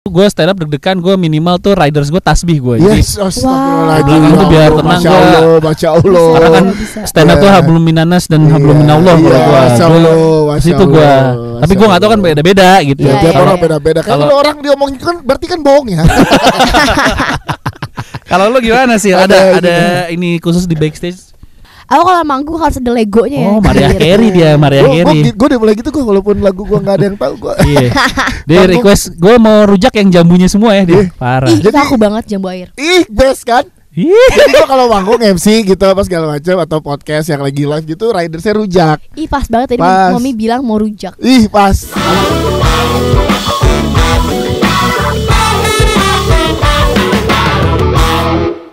gue stand up deg-degan, gue minimal tuh riders gue tasbih gue. Yes, astagfirullahaladzim. Belakang tuh biar tenang Masya gue. Allah, Masya Allah. Karena kan stand up tuh hablum minanas dan hablum minallah kalau gue. Masya Allah, Situ gue. Tapi gue nggak tahu kan beda-beda gitu. Ya, tiap Iya, orang iya. beda-beda. Kalau orang diomongin kan berarti kan bohong ya. Kalau lu gimana sih? Ada ini khusus di backstage? Aku kalau manggung harus ada legonya ya. Oh, Mariah Carey dia, Mariah Carey. Gue udah mulai gitu gue, walaupun lagu gue nggak ada yang tahu gue. Iya. Dia request gue mau rujak yang jambunya semua ya dia. Parah. Ih, itu aku banget jambu air. Ih, best kan? Ih. Jadi gue kalau manggung MC gitu apa segala macam atau podcast yang lagi live gitu, ridersnya rujak. Ih, pas banget tadi Pas. Mami bilang mau rujak. Ih, pas.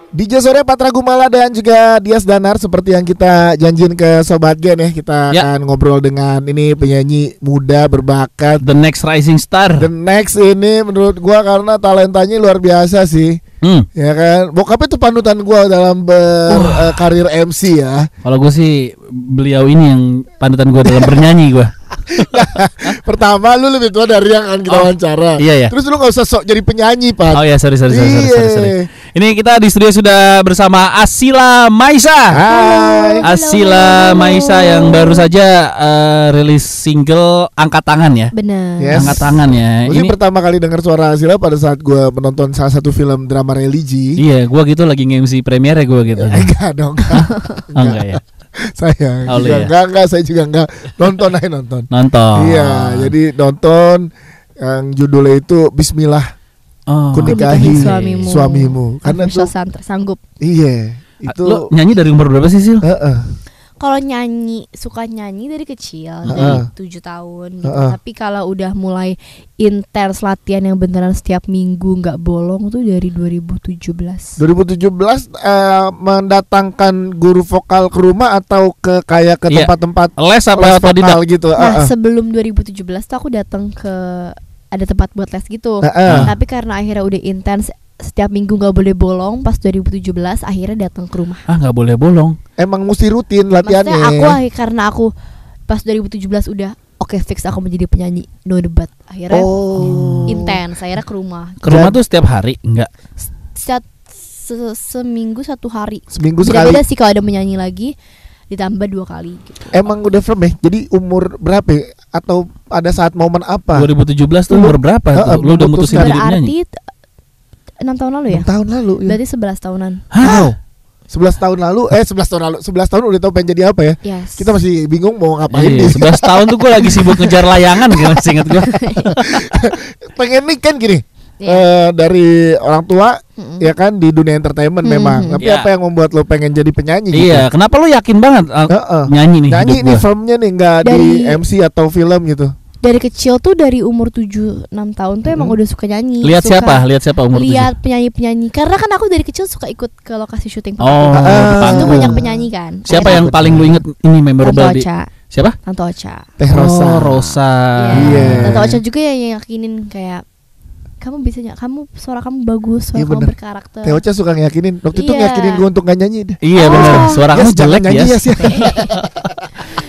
DJ Sore Patra Gumala dan juga Dias Danar, seperti yang kita janjiin ke Sobat Gen ya, kita akan ngobrol dengan ini penyanyi muda berbakat, The next rising star. the next ini menurut gua karena talentanya luar biasa sih. Ya kan, bokapnya tuh panutan gua dalam berkarir MC ya. Kalau gue sih beliau ini yang panutan gue dalam bernyanyi gue. Pertama lu lebih tua dari yang akan kita wawancara. Iya ya. Terus lu gak usah sok jadi penyanyi, Pak. Oh ya, sorry. Ini kita di studio sudah bersama Asila Maisa. Hai. Asila Maisa yang baru saja rilis single Angkat Tangan ya. Bener. Yes. Angkat Tangan ya. Gue Ini pertama kali dengar suara Asila pada saat gue menonton salah satu film drama religi. iya, gue gitu lagi nge-MC premiere gue gitu. Enggak dong, enggak. Oh, enggak ya. Saya Oh, juga iya. enggak, saya juga enggak. Nonton aja nonton. Nonton. Iya, jadi nonton yang judulnya itu Bismillah Oh. kunikahi Kunikahi suamimu. Karena Bisa tuh sanggup. iya, itu Lo nyanyi dari umur berapa sih, Sil? Kalau suka nyanyi dari kecil, Heeh. dari 7 tahun gitu. Heeh. Tapi kalau udah mulai intens latihan yang beneran setiap minggu nggak bolong tuh dari 2017. 2017 mendatangkan guru vokal ke rumah atau ke kayak ke Iya. tempat-tempat Les apa les otodidak? vokal gitu. Nah, sebelum 2017 tuh aku datang ke ada tempat buat les gitu. Tapi karena akhirnya udah intens setiap minggu nggak boleh bolong, pas 2017 akhirnya datang ke rumah. Ah, nggak boleh bolong. Emang mesti rutin Maksudnya latihannya. karena aku pas 2017 udah oke fix aku menjadi penyanyi, no debat. Akhirnya intens, akhirnya ke rumah. Ke rumah tuh setiap hari? Enggak. Seminggu 1 hari. Seminggu sekali. Beda sih kalau ada menyanyi lagi ditambah 2 kali gitu. Emang udah firm ya? Jadi umur berapa ya? Atau ada saat momen apa? 2017 tuh umur berapa tuh? Lu udah mutusin jadi penyanyi? Berarti 6 tahun lalu ya? 6 tahun lalu ya. Berarti 11 tahunan. Wow. 11 tahun lalu 11 tahun udah tahu pengen jadi apa ya? Yes. Kita masih bingung mau ngapain Iya, nih. 11 tahun tuh gue lagi sibuk ngejar layangan gitu, masih inget gue. Pengen nih kan gini. Iya. Dari orang tua ya kan di dunia entertainment memang. Tapi Iya. apa yang membuat lo pengen jadi penyanyi gitu? Iya, kenapa lu yakin banget nyanyi nih? Nyanyi hidup nih gua? filmnya nih nggak di Dari- MC atau film gitu. Dari kecil tuh dari umur 7-6 tahun tuh emang udah suka nyanyi. Lihat suka siapa umur 7? lihat penyanyi-penyanyi. Karena kan aku dari kecil suka ikut ke lokasi syuting. Oh, Ah, di Itu panggung. banyak penyanyi kan. Siapa Akhirnya yang paling lu inget ini Tante memorable di? Ocha. Siapa? Tante Ocha. Teh Rosa. Oh, Rosa. Iya. Tante Ocha juga yang yakinin kayak kamu bisa suara kamu bagus, suara Iya, kamu bener. berkarakter. Teh Ocha suka ngeyakinin. Waktu itu Iya. ngeyakinin gue untuk gak nyanyi deh. Iya benar, suara kamu Yes, jangan jelek nyanyi ya. yes, ya.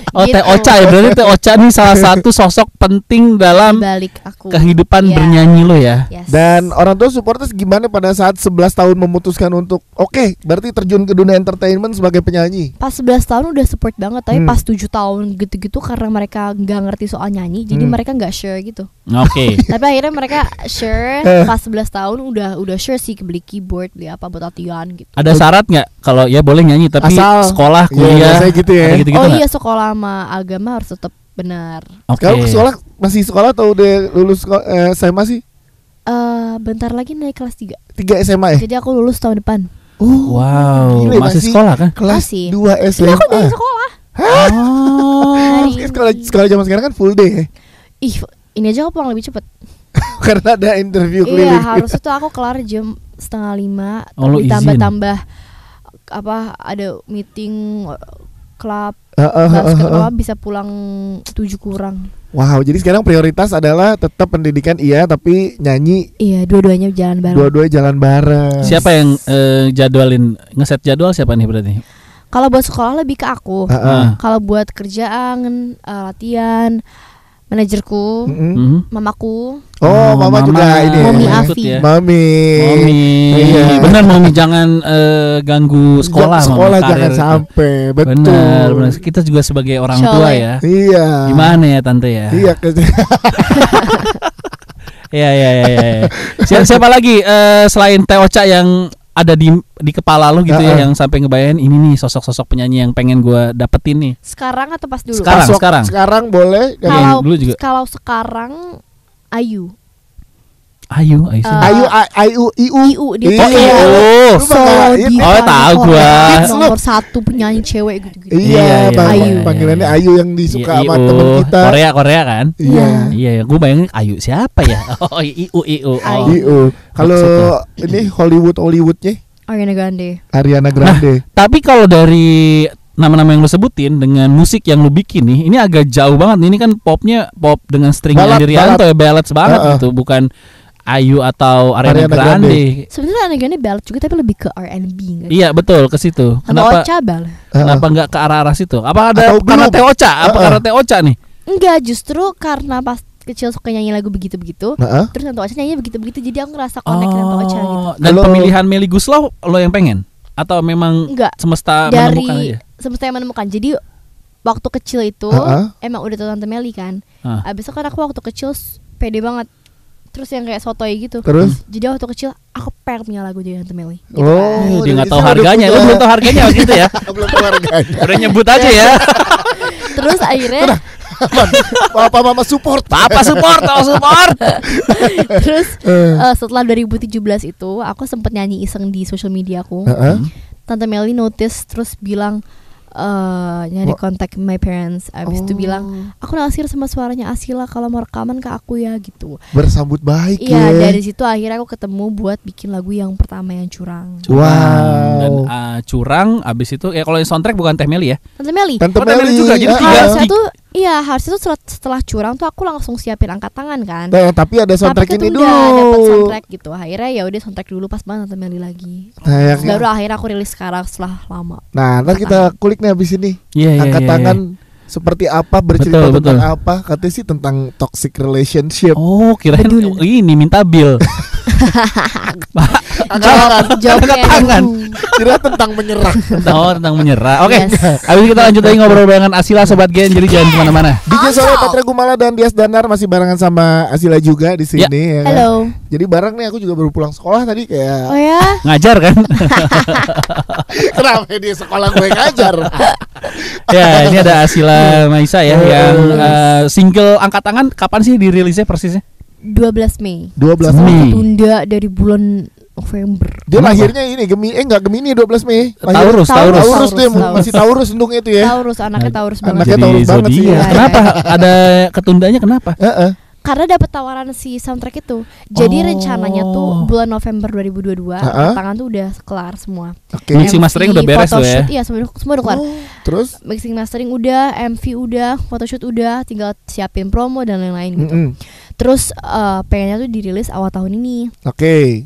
Oh, Teh Gitu. Ocha ya, berarti Teh Ocha nih salah satu sosok penting dalam Balik aku. kehidupan Iya. bernyanyi lo ya. Yes. Dan orang tua supporters gimana pada saat 11 tahun memutuskan untuk oke, berarti terjun ke dunia entertainment sebagai penyanyi. Pas 11 tahun udah support banget, tapi Hmm. pas 7 tahun gitu-gitu karena mereka nggak ngerti soal nyanyi, jadi mereka nggak sure gitu. Oke. Tapi akhirnya mereka sure pas 11 tahun udah sure sih beli keyboard, beli apa buat latihan gitu. Ada syarat nggak kalau ya boleh nyanyi tapi Asal sekolah, Iya, kuliah, biasanya gitu ya. ada gitu-gitu Oh nggak? iya, sekolah sama agama harus tetap benar. Oke. Kalau sekolah masih sekolah atau udah lulus SMA sih? Bentar lagi naik kelas 3. 3 SMA ya? Jadi aku lulus tahun depan. Wow, Gila, masih sekolah kan? Kelas Masih. 2 Ini SMA. aku dari sekolah. Oh. Hari Sekolah ini. sekolah zaman sekarang kan full day ya. Ih, ini aja aku pulang lebih cepet. Karena ada interview Iya, keliling. harusnya tuh aku kelar jam 4:30. Oh, lu Ditambah-tambah ada meeting klub Heeh, basket heeh, heeh. apa bisa pulang 7 kurang. Wow, jadi sekarang prioritas adalah tetap pendidikan iya, tapi nyanyi Iya, dua-duanya jalan bareng. dua-duanya jalan bareng. Siapa yang jadwalin ngeset jadwal siapa nih berarti? Kalau buat sekolah lebih ke aku. Heeh. Kalau buat kerjaan, latihan, manajerku, mamaku. Oh, mama juga ini. Mami Afi. Ya. Mami. Iya. Benar Mami, jangan ganggu sekolah. Sekolah jangan sampai. Betul. Benar. Kita juga sebagai orang tua ya. Iya. Gimana ya tante ya? Iya. Iya. Siapa lagi selain Teh Ocha yang ada di kepala lu gitu ya, yang sampai ngebayangin ini nih sosok-sosok penyanyi yang pengen gue dapetin nih. Sekarang atau pas dulu? Sekarang boleh. Kalau dulu juga. Kalau sekarang Ayu Iu dia tahu gua. Nomor 1 penyanyi cewek gitu. Iya, Ayu. Panggilannya Ayu yang disuka sama teman kita. Korea kan? Iya, gue bayangin Ayu siapa ya? Oh, Iu. Kalau ini Hollywoodnya Ariana Grande. Nah, tapi kalau dari nama-nama yang lu sebutin dengan musik yang lu bikin nih, ini agak jauh banget. Ini kan popnya pop dengan string Andrianto ya, ballads banget gitu, bukan Ayu atau Ariana Grande. Sebenarnya Ariana Grande ballad juga tapi lebih ke R&B. Iya betul, ke situ. Kenapa? Kenapa nggak ke arah-arah situ? Apa ada karena Teh Ocha? Karena Teh Ocha nih? Enggak, justru karena pas kecil suka nyanyi lagu begitu-begitu. Terus Teh Ocha nyanyi begitu-begitu, jadi aku ngerasa connect dengan Teh Ocha gitu. Dan pemilihan Melly Goeslaw lo yang pengen? Atau memang semesta menemukan aja? Semesta yang menemukan. Jadi waktu kecil itu emang udah tahu Tante Melly kan. Abis itu kan aku waktu kecil pede banget. Terus yang kayak sotoy gitu. Terus? Jadi waktu kecil aku pengen punya lagu dari Tante Melly. Gitu. Oh, dia nggak tahu harganya. Lu belum tahu harganya gitu ya? Belum tahu harganya. Udah nyebut aja ya. Terus akhirnya Mama support. Papa support. Terus setelah 2017 itu aku sempet nyanyi iseng di social media aku. Tante Melly notice terus bilang nyari kontak my parents. Abis itu bilang aku naksir sama suaranya Asila, kalau mau rekaman ke aku ya gitu. Bersambut baik ya. Iya, dari situ akhirnya aku ketemu buat bikin lagu yang pertama yang Curang. Dan Curang abis itu ya kalau yang soundtrack bukan Teh Melly ya. Tante Melly juga. Jadi harusnya tuh setelah Curang tuh aku langsung siapin angkat tangan kan. Nah, tapi ada soundtrack ini dulu. Dapat soundtrack gitu. Akhirnya ya udah soundtrack dulu pas banget Tante Melly lagi. Baru akhirnya aku rilis sekarang setelah lama. Nah, nanti kita kulik nih habis ini. Angkat tangan seperti apa, bercerita tentang apa? Katanya sih tentang toxic relationship. Oh, kirain ini minta bill. Angkat tangan. Kira tentang menyerah. Tentang menyerah. Oke. Habis kita lanjut lagi ngobrol dengan Asila Sobat Gen. Jadi jangan kemana-mana. DJ Sore Patra Gumala dan Dias Danar masih barengan sama Asila juga di sini. Ya. Halo. Jadi bareng nih, aku juga baru pulang sekolah tadi kayak. Oh ya? Ngajar kan? Kenapa di sekolah gue ngajar? Ya, ini ada Asila Maisa ya yang single Angkat Tangan kapan sih dirilisnya persisnya? 12 Mei. Tunda dari bulan November. Dia lahirnya ini Gemini 12 Mei. Taurus dia masih Taurus untungnya itu ya. Taurus, anaknya Taurus banget. Anaknya Taurus banget sih. Kenapa ada ketundanya kenapa? Karena dapat tawaran si soundtrack itu. Jadi rencananya tuh bulan November 2022 tangan tuh udah kelar semua. Mixing mastering udah beres tuh ya. Iya, semua udah kelar. Terus mixing mastering udah, MV udah, photoshoot udah, tinggal siapin promo dan lain-lain gitu. Terus pengennya tuh dirilis awal tahun ini.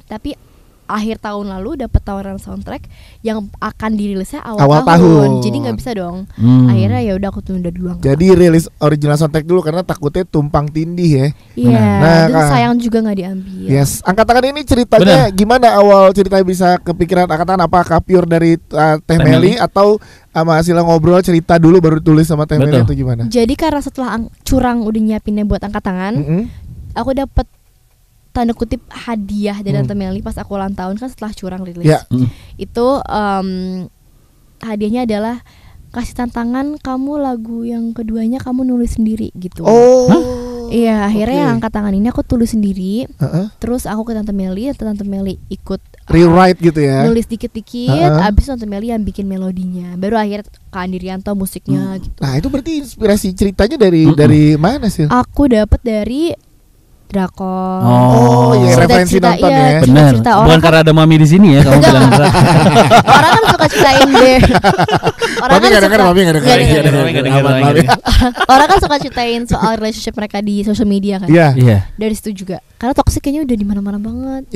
Tapi akhir tahun lalu dapat tawaran soundtrack yang akan dirilisnya awal tahun. Jadi nggak bisa dong. Akhirnya ya udah aku tunda dulu. Jadi rilis original soundtrack dulu karena takutnya tumpang tindih ya. Iya. Dan sayang juga nggak diambil. Yes. Angkat Tangan ini ceritanya gimana awal ceritanya bisa kepikiran Angkat Tangan? Apakah pure dari Teh Melly atau sama Asila ngobrol cerita dulu baru tulis sama Teh Melly atau gimana? Jadi karena setelah Curang udah nyiapinnya buat Angkat Tangan, aku dapat tanda kutip hadiah dari Tante Melly pas aku ulang tahun kan setelah Curang rilis. Itu hadiahnya adalah kasih tantangan kamu lagu yang keduanya kamu nulis sendiri gitu. Iya, akhirnya Angkat Tangan ini aku tulis sendiri. Terus aku ke Tante Melly ikut rewrite gitu ya. Nulis dikit-dikit, abis Tante Melly yang bikin melodinya. Baru akhirnya Kak Andrianto musiknya gitu. Nah, itu berarti inspirasi ceritanya dari mana sih? Aku dapat dari drakor. Referensi nonton ya. Benar. Bukan karena ada Mami di sini ya kamu bilang. Orang kan suka ceritain deh. Orang kan suka ceritain soal relationship mereka di social media kan. Iya. Dari situ juga. Karena toksik kayaknya udah di mana-mana banget.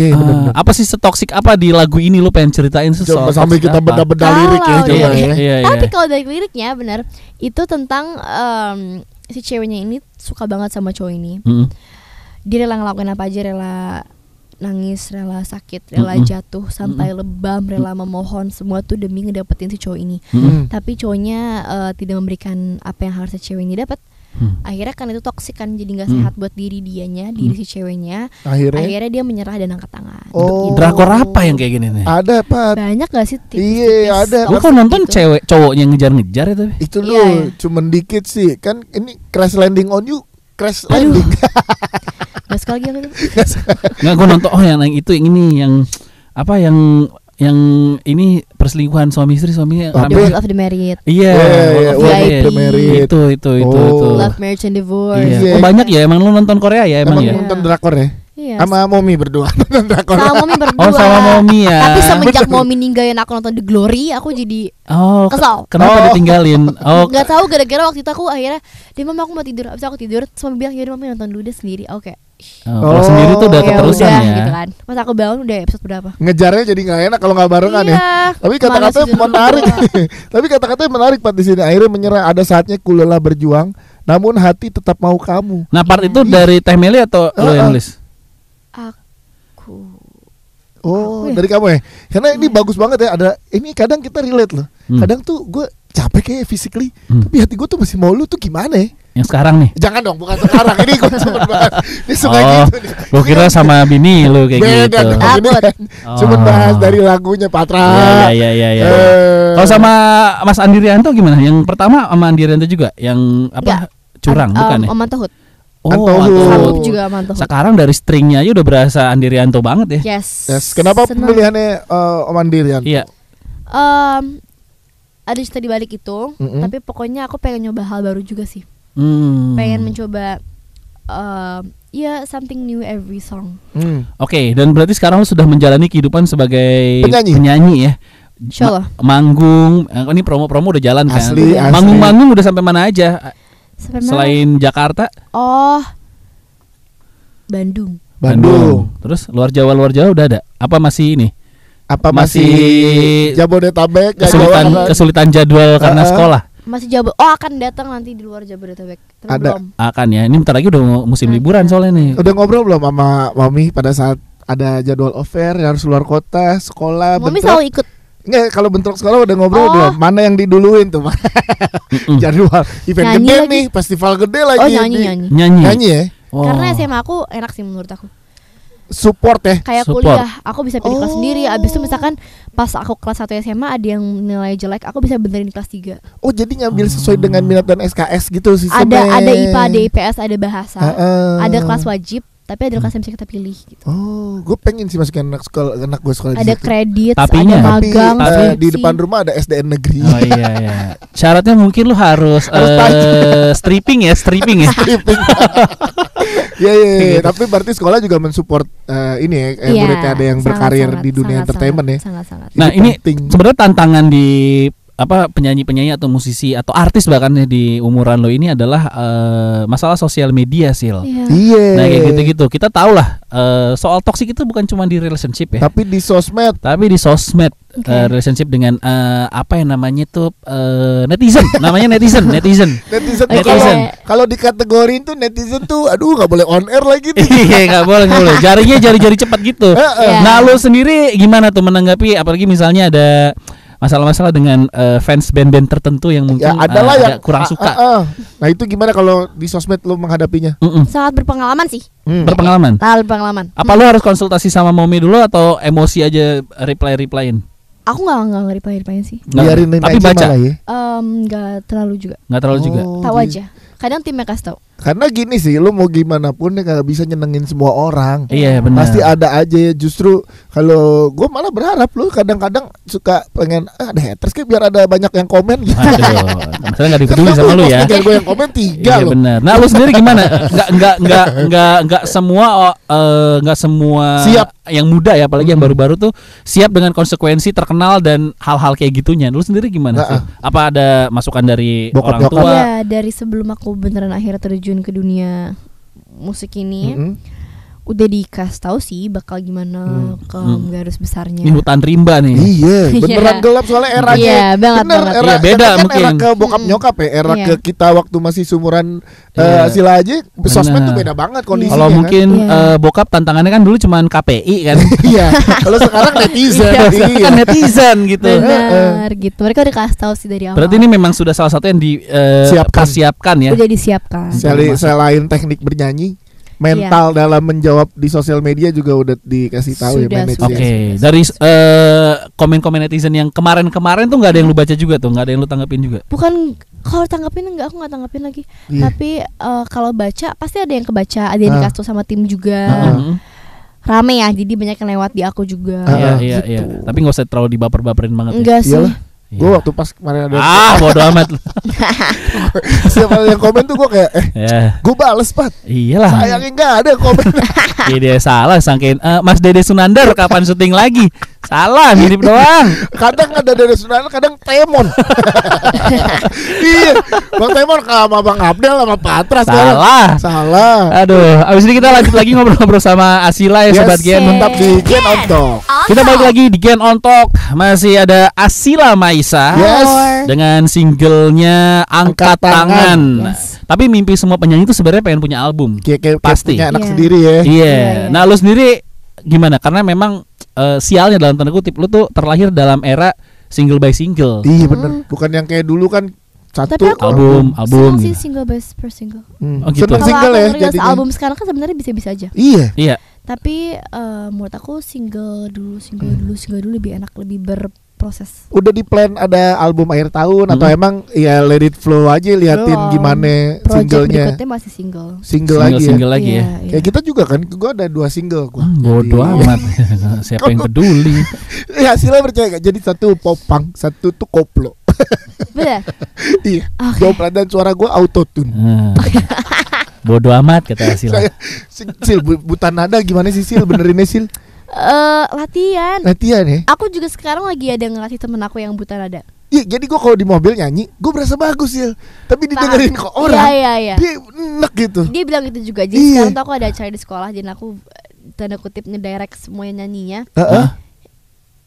Apa sih setoksik apa di lagu ini lu pengen ceritain sesuatu? Sampai kita beda-beda lirik ya coba ya. Tapi kalau dari liriknya benar itu tentang si ceweknya ini suka banget sama cowok ini. Dia rela ngelakuin apa aja, rela nangis, rela sakit, rela jatuh, sampai lebam, rela memohon, semua tuh demi ngedapetin si cowok ini. Tapi cowoknya tidak memberikan apa yang harusnya cewek ini dapat. Akhirnya kan itu toksik kan, jadi nggak sehat buat diri dianya, diri si ceweknya. Akhirnya dia menyerah dan angkat tangan. Drakor apa yang kayak gini nih? Ada Pak. Banyak gak sih? Iya ada. Gue kok nonton gitu. Cewek cowoknya ngejar-ngejar itu. Itu loh, cuman dikit sih. Kan ini Crash Landing on You, Crash Landing. Gak sekali gitu. Nggak, gue nonton yang itu, yang ini, yang apa, yang ini perselingkuhan suami istri, suaminya The World of the Married. Iya, World of the Married. Itu. Love, Marriage and Divorce. Iya. Oh, banyak ya, emang lu nonton Korea ya emang ya? Nonton drakor ya? Iya. Sama Momi berdua nonton drakor. Sama Momi berdua. Oh, sama Momi ya. Tapi semenjak Momi ninggalin aku nonton The Glory, aku jadi kesal. Kenapa ditinggalin? Gak tahu, gara-gara waktu itu aku akhirnya, Mama aku mau tidur. Abis aku tidur, terus Mami bilang, yaudah Mami nonton dulu deh sendiri. Oke. Kalau sendiri tuh udah keterusan ya. Gitu kan. Pas aku bangun udah episode berapa? Ngejarnya jadi nggak enak kalau nggak barengan ya. Tapi kata-katanya menarik. Tapi kata-katanya menarik Pak di sini. Akhirnya menyerah, ada saatnya ku lelah berjuang, namun hati tetap mau kamu. Nah, part itu dari Teh Meli atau lo yang nulis? Aku. Dari kamu ya. Karena ini bagus banget ya. Ada ini kadang kita relate loh. Kadang tuh gue capek kayak physically, tapi hati gue tuh masih mau lu tuh gimana ya? Yang sekarang nih? Jangan dong, bukan sekarang. Ini gue cuma bahas. Ini suka gitu nih. Gue kira sama bini lu kayak beda gitu. Cuma bahas dari lagunya Patra. Iya. Kalau sama Mas Andirianto gimana? Yang pertama sama Andirianto juga, yang apa? Curang bukan ya? Oman Tohut. Antahut juga Antahut. Sekarang dari stringnya aja udah berasa Andirianto banget ya. Yes. Kenapa pemilihannya Om Andirianto? Iya. Ada cerita di balik itu, tapi pokoknya aku pengen nyoba hal baru juga sih. Pengen mencoba something new every song. Oke, dan berarti sekarang lu sudah menjalani kehidupan sebagai penyanyi ya. Insyaallah. Manggung, ini promo-promo udah jalan kan. Asli. Manggung-manggung udah sampai mana aja? Selain Jakarta? Bandung. Terus luar Jawa udah ada? Apa masih ini? Apa masih Jabodetabek? Kesulitan jadwal karena sekolah? Masih akan datang nanti di luar Jabodetabek. Ada. Akan ya. Ini bentar lagi udah musim liburan soalnya nih. Udah ngobrol belum sama Mami pada saat ada jadwal offer harus luar kota, sekolah, Mami selalu ikut. Enggak, kalau bentrok sekolah udah ngobrol belum? Mana yang diduluin tuh? Jadwal event nyanyi gede lagi. Nih, festival gede lagi. Nyanyi ya? Karena SMA aku enak sih menurut aku. Support ya? Kayak kuliah, aku bisa pilih kelas sendiri. Abis itu misalkan pas aku kelas 1 SMA ada yang nilai jelek, aku bisa benerin di kelas 3. Oh, jadi ngambil sesuai dengan minat dan SKS gitu sistemnya. Ada IPA, ada IPS, ada bahasa. Ada kelas wajib, tapi ada kelas yang bisa kita pilih gitu. Oh, gue pengen sih masukin anak gue sekolah ada di situ. Kredit, tapi ada magang. Tapi di depan rumah ada SDN negeri. Oh iya. Syaratnya mungkin lu harus stripping ya. Iya. Tapi berarti sekolah juga mensupport ini ya, muridnya ada yang berkarir di dunia entertainment ya. Sangat. Nah, ini sebenarnya tantangan di penyanyi-penyanyi atau musisi atau artis bahkan di umuran lo ini adalah masalah sosial media Sil. Iya. Nah kayak gitu-gitu. Kita tahu lah soal toksik itu bukan cuma di relationship ya. Tapi di sosmed. Relationship dengan apa yang namanya tuh netizen. Namanya netizen. Kalau dikategorin tuh netizen tuh, aduh nggak boleh on air lagi. Iya nggak boleh. Jari-jari cepat gitu. Nah lo sendiri gimana tuh menanggapi? Apalagi misalnya ada masalah-masalah dengan fans band-band tertentu yang mungkin yang kurang suka. Nah itu gimana kalau di sosmed lo menghadapinya? Sangat berpengalaman sih. Berpengalaman. Apa lo harus konsultasi sama Momi dulu atau emosi aja replyin? Aku nggak replyin sih. Tapi baca. Ya? Nggak terlalu juga. Tahu aja. Kadang timnya kasih tahu. Karena gini sih, lu mau gimana pun ya gak bisa nyenengin semua orang. Iya benar. Pasti ada aja ya. Justru kalau gue malah berharap lu kadang-kadang suka pengen ada haters kayak biar ada banyak yang komen gitu. Masalah gak dipeduli sama lu ya. Gue yang komen 3 iya, loh. Benar. Nah lu sendiri gimana? Nggak semua siap. Yang muda ya, apalagi yang baru-baru tuh siap dengan konsekuensi terkenal dan hal-hal kayak gitunya. Lu sendiri gimana sih? Apa ada masukan dari orang tua? Iya, dari sebelum aku beneran akhirnya terjun ke dunia musik ini, udah dikasih tahu sih bakal gimana ke garis besarnya. Ini hutan rimba nih. Iya, beneran gelap soalnya eranya. Iya, banget. Era, beda kan mungkin. era ke bokap nyokap ya, era ke kita waktu masih sumuran Asila aja, sosmed tuh beda banget kondisinya. Kalau mungkin bokap tantangannya kan dulu cuman KPI kan. Iya. Kalau sekarang netizen. Kan netizen gitu. Benar gitu. Mereka udah kasih tahu sih dari awal. Berarti ini memang sudah salah satu yang disiapkan ya. Udah disiapkan. Selain teknik bernyanyi, mental dalam menjawab di sosial media juga udah dikasih tahu ya manajer. Oke, dari komen-komen netizen yang kemarin-kemarin tuh nggak ada yang lu baca juga tuh, nggak ada yang lu tanggapin juga. Bukan, kalau tanggapin enggak, aku nggak tanggapin lagi. Tapi kalau baca pasti ada yang kebaca, ada yang dikasih sama tim juga. Rame ya, jadi banyak yang lewat di aku juga. Iya. Tapi nggak usah terlalu dibaper-baperin banget. Enggak sih. Gue waktu pas kemarin ada bodo amat. siapa yang komen tuh gue kayak gue bales Pat. Iyalah. Sayangnya nggak ada komen. Dia salah sangkain Mas Dede Sunandar kapan syuting lagi? Salah, mirip doang. Kadang ada Dede Sunandar, kadang Temon. Iya, Bang Temon sama Bang Abdel sama Patra. Salah. Aduh, abis ini kita lanjut lagi ngobrol-ngobrol sama Asila ya, Sobat Gen. Tetap di Gen On Talk. Kita balik lagi di Gen On Talk. Masih ada Asila Maisa dengan singlenya Angkat Tangan. Tapi mimpi semua penyanyi itu sebenarnya pengen punya album. Pasti punya anak sendiri ya. Iya. Nah, lu sendiri gimana? Karena memang sialnya dalam tanda kutip lu tuh terlahir dalam era single by single. Iya bener. Bukan yang kayak dulu kan satu album sih single by per single. Oh gitu. Single ya. Jadi album sekarang kan sebenarnya bisa-bisa aja. Iya. Tapi menurut aku single dulu lebih enak, lebih berproses. Udah di plan ada album akhir tahun atau emang ya let it flow aja, liatin gimana singlenya. Berikutnya masih single lagi ya. Kayak kita juga kan, gue ada 2 single gua. Bodoh amat. Siapa yang peduli? Ya Sila percaya gak? Jadi satu popang, satu tuh koplo. Bener? Iya. Okay. Dan suara gue autotune. Bodoh amat kata Sila. Sil, buta nada gimana sih Sil? Benerinnya Sil? Latihan ya. Aku juga sekarang lagi ada ngelatih temen aku yang buta nada. Iya, jadi gue kalau di mobil nyanyi, gue berasa bagus ya. Tapi didengerin ke orang, dia enak gitu. Dia bilang gitu juga. Jadi sekarang tuh aku ada acara di sekolah, dan aku tanda kutip ngedirect semua yang nyanyinya.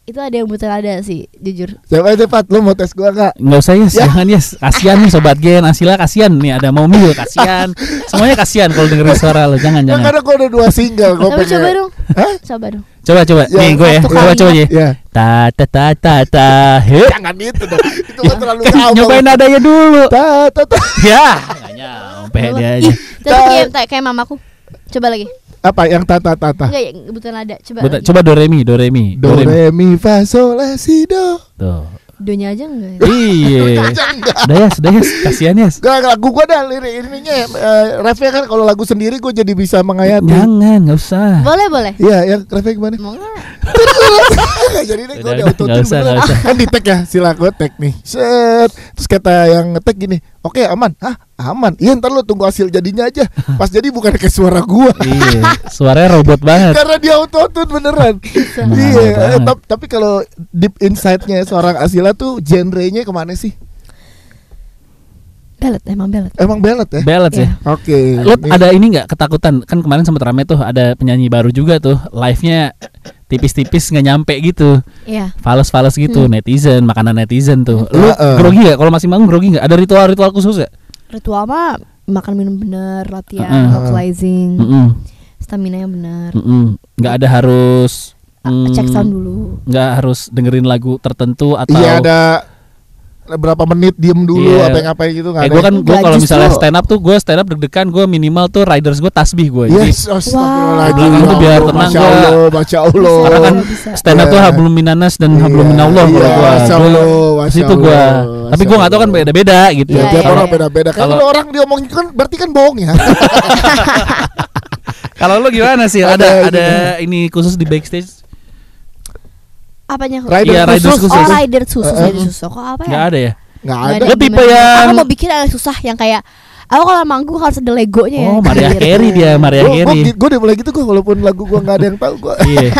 Itu ada yang buta nada sih, jujur. Coba aja Pat, lo mau tes gue gak? Nggak usah jangan kasian nih Sobat Gen. Asila kasian nih, ada Momi juga kasian. Semuanya kasian kalau dengerin suara lo. Jangan. Karena gue ada 2 single. Tapi coba dong. Coba. Nih gue ya. Coba ya. Ta. Jangan itu dong. Itu kan terlalu jauh. Nyobain nadanya dulu. Ta. Ya, nggak nyampe dia aja. Tapi kayak mamaku. Coba lagi. Apa yang ta? Enggak ya, buta nada. Coba do re mi. Do re mi fa sol la si do. Tuh. Donya aja enggak. Iya. Udah ya, kasihan ya. Lagu gua dah ininya refnya kan kalau lagu sendiri gua jadi bisa menghayati. Jangan, enggak usah. Boleh. Iya, yang refnya gimana? Mau enggak? Jadi nih gua udah autotune beneran. Kan di tag ya, sila gua tag nih. Set. Terus kata yang nge-tag gini, "Oke, aman." Aman. Iya, ntar lo tunggu hasil jadinya aja. Pas jadi bukan kayak suara gua. Iya, suaranya robot banget. Karena dia autotune beneran. Iya, tapi kalau deep inside-nya seorang Asila tuh genre-nya kemana sih? Ballad, emang ballad ya? Ballad ya. Oke. Lo ada ini nggak ketakutan? Kan kemarin sempat rame tuh, ada penyanyi baru juga tuh, live-nya tipis-tipis nggak nyampe gitu. Iya. Fales gitu, netizen, makanan netizen tuh. Lo grogi nggak? Kalau masih manggung grogi nggak? Ada ritual khusus ya? Ritual mah makan minum bener, latihan, vocalizing, stamina yang benar. Nggak ada harus cek sound dulu. Nggak harus dengerin lagu tertentu atau iya ada berapa menit diem dulu apa ngapain gitu nggak ada. Gue kalau misalnya stand up tuh gue stand up deg-degan, gue minimal tuh riders gue tasbih gue. Yes, belakang tuh biar tenang gue. Baca Allah. Karena kan stand up tuh hablum minanas dan hablum minallah kalau gue. Situ gue. Tapi gue nggak tahu kan beda-beda gitu. Tiap orang beda-beda. Kalau orang diomongin kan berarti kan bohong ya. Kalau lo gimana sih? Ada ini khusus di backstage? Apanya? Riders khusus. Riders khusus. Kok apa ya? Nggak ada ya? Nggak ada. Lo tipe yang aku mau bikin yang susah, yang kayak aku kalau manggung harus ada legonya ya. Oh, Mariah Carey dia, Mariah Carey. Gue udah mulai gitu gue, walaupun lagu gue nggak ada yang tahu gue. Iya.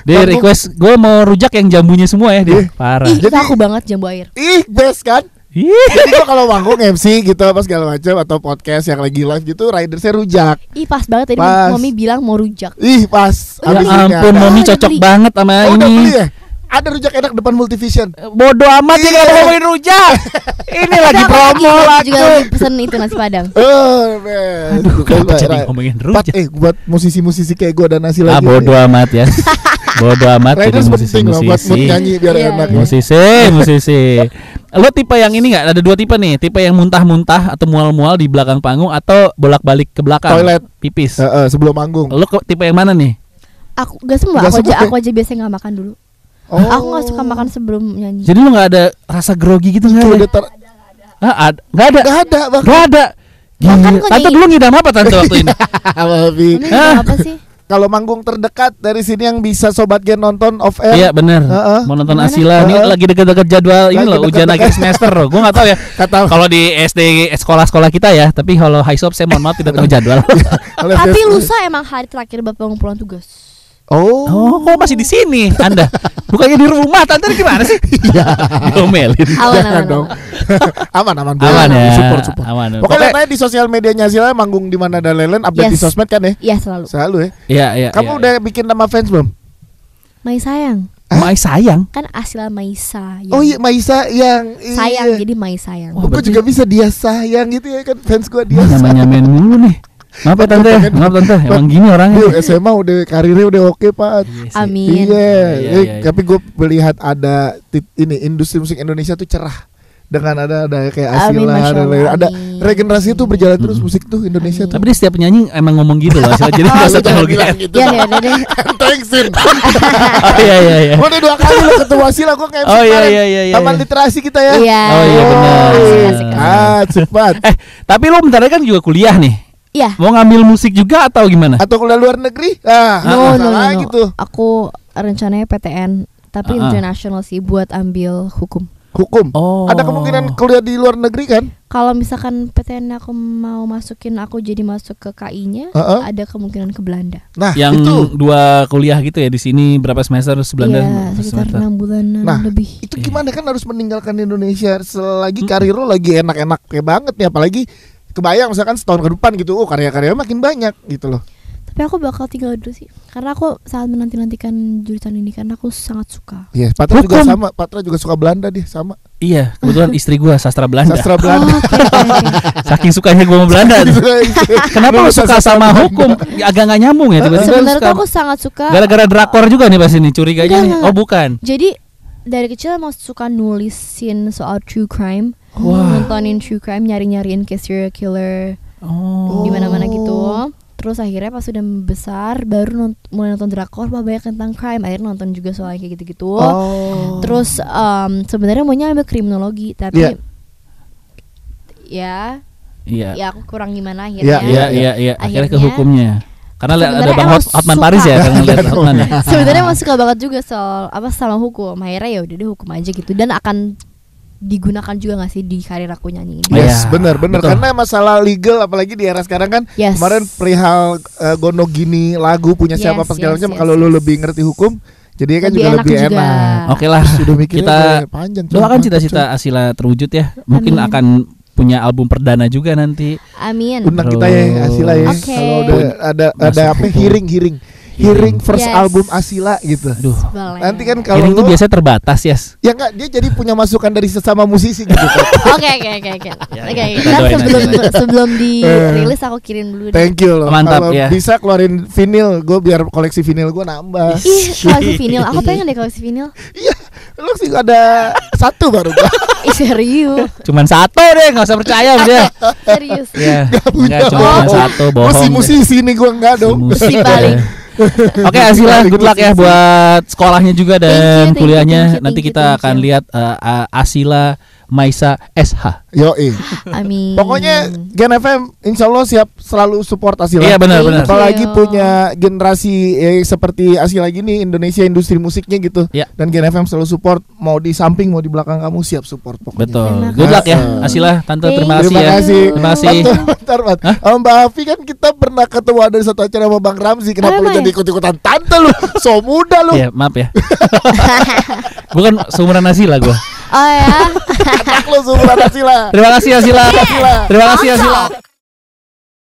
Dia request gue mau rujak yang jambunya semua ya dia. Parah. Itu aku banget jambu air. Best kan? Jadi gue kalau manggung MC gitu apa segala macam atau podcast yang lagi live gitu, ridersnya rujak. Ih pas banget tadi Mami bilang mau rujak. Ih pas. Ya ampun, Mami cocok banget sama ini. Udah beli ya? Ada rujak enak depan Multivision. Bodoh amat ya kalau ngomongin rujak. Ini lagi promo lagi. Juga pesen itu nasi Padang. Aduh, kenapa jadi ngomongin rujak? Buat musisi-musisi kayak gue dan nasi lagi. Bodoh amat ya. Bodoh amat jadi musisi buat mood nyanyi biar enak. Musisi. Lo tipe yang ini nggak? Ada 2 tipe nih. Tipe yang muntah-muntah atau mual-mual di belakang panggung atau bolak-balik ke belakang. Toilet, pipis. Sebelum manggung. Lo tipe yang mana nih? Aku gak semua. Aku aja biasanya nggak makan dulu. Aku nggak suka makan sebelum nyanyi. Jadi lo nggak ada rasa grogi gitu nggak? Nggak ada. Tante dulu ngidam apa tante waktu ini? Apa sih? Kalau manggung terdekat dari sini yang bisa Sobat Gen nonton off air. Iya benar. Mau nonton Asila. Ini lagi dekat-dekat jadwal ini loh, ujian akhir semester loh. Gue nggak tahu ya. Kalau di SD sekolah-sekolah kita ya. Tapi kalau high shop saya mohon maaf tidak tahu jadwal. Tapi lusa emang hari terakhir bapak pulang tugas. Oh, kok masih di sini Anda? Bukannya di rumah, tante gimana sih? Iya. Domelin. Aman dong. Aman ya. Support. Aman. Pokoknya tanya di sosial medianya Asila manggung di mana dan lain-lain, update di sosmed kan ya? Iya, selalu ya. Iya. Kamu udah bikin nama fans belum? Mai Sayang. Mai Sayang? Kan Asila Mai Sayang. Oh iya, Mai Sayang. Sayang, jadi Mai Sayang. Gue juga bisa dia sayang gitu ya kan, fans gue dia. Nyamain mulu nih. Maaf ya tante, emang gini orangnya. SMA udah karirnya udah oke Pak. Amin. Iya. Tapi gue melihat ada ini industri musik Indonesia tuh cerah dengan ada kayak Asila, ada regenerasi tuh berjalan terus musik tuh Indonesia tuh. Tapi dia setiap penyanyi emang ngomong gitu loh, jadi nggak usah terlalu gitu. Iya. Thanksin. Iya. Gue udah 2 kali lo ketemu Asila, gue kayak iya. Taman literasi kita ya. Iya. Oh iya benar. Cepat. Tapi lo bentar lagi kan juga kuliah nih. Iya. Mau ngambil musik juga atau gimana? Atau kuliah luar negeri? No. Gitu. Aku rencananya PTN, tapi international sih buat ambil hukum. Ada kemungkinan kuliah di luar negeri kan? Kalau misalkan PTN aku mau masukin aku jadi masuk ke KI-nya, ada kemungkinan ke Belanda. Nah, yang itu 2 kuliah gitu ya di sini berapa semester? Belanda? Iya, sekitar 6 bulanan lebih. Itu gimana kan harus meninggalkan Indonesia selagi karir lo lagi enak-enak kayak banget nih, apalagi kebayang misalkan setahun ke depan gitu, karya-karya makin banyak gitu loh. Tapi aku bakal tinggal dulu sih, karena aku sangat menanti-nantikan jurusan ini karena aku sangat suka. Iya, Patra juga sama. Patra juga suka Belanda dia sama. Iya, kebetulan istri gua sastra Belanda. Okay. Saking sukanya gua sama Belanda. Kenapa lu suka sama hukum? Agak nggak nyambung ya tiba-tiba. Sebenarnya aku sangat suka. Gara-gara drakor juga nih pas ini curiganya nih. Oh bukan. Jadi dari kecil emang suka nulisin soal true crime. Nontonin true crime, nyari-nyariin case serial killer di mana-mana gitu. Terus akhirnya pas udah besar baru mulai nonton drakor, banyak tentang crime. Akhirnya nonton juga soal kayak gitu-gitu. Terus sebenarnya maunya ambil kriminologi, tapi ya aku kurang gimana akhirnya. Iya. Akhirnya ke hukumnya. Karena ada Bang Hotman Paris ya, karena lihat Hotman. Sebenarnya masih suka banget juga soal sama hukum. Akhirnya ya udah deh hukum aja gitu, dan akan digunakan juga gak sih di karir aku nyanyi ini? Yes, benar karena masalah legal apalagi di era sekarang kan. Kemarin perihal Gonogini lagu punya siapa pas segala macam. Kalau lu lebih ngerti hukum, jadi kan juga lebih enak. Oke lah, kita doakan cita-cita Asila terwujud ya. Mungkin akan punya album perdana juga nanti. Amin. Undang kita ya Asila ya. Kalau ada apa hearing first album Asila gitu. Aduh. Nanti kan kalau hearing itu biasanya terbatas ya. Ya enggak, dia jadi punya masukan dari sesama musisi gitu. Oke. Sebelum dirilis aku kirim dulu. Thank you loh. Mantap ya. Bisa keluarin vinyl, gue biar koleksi vinyl gue nambah. Koleksi vinyl, aku pengen deh koleksi vinyl. Iya, lu sih ada 1 baru gua. Serius. Cuman 1 deh, enggak usah percaya dia. Serius. Iya. Enggak cuma 1, bohong. Musisi ini gua enggak dong. Musisi paling. Oke Asila, good luck ya buat sekolahnya juga dan kuliahnya. Nanti kita akan lihat Asila Maisa SH. Yoi. Amin. Pokoknya Gen FM insya Allah siap selalu support Asila. Iya benar. Apalagi punya generasi seperti Asila gini, Indonesia industri musiknya gitu. Ya. Dan Gen FM selalu support, mau di samping mau di belakang kamu siap support pokoknya. Betul. Good luck ya Asila, tante terima kasih ya. Terima kasih. Bentar, Mbak Afi kan kita pernah ketemu ada satu acara sama Bang Ramzi. Kenapa lu jadi ikut-ikutan tante lu? So muda lu. Iya, maaf ya. Bukan seumuran Asila gua. Oh ya. Anak lu seumuran Asila. Terima kasih Asila. Terima kasih Asila.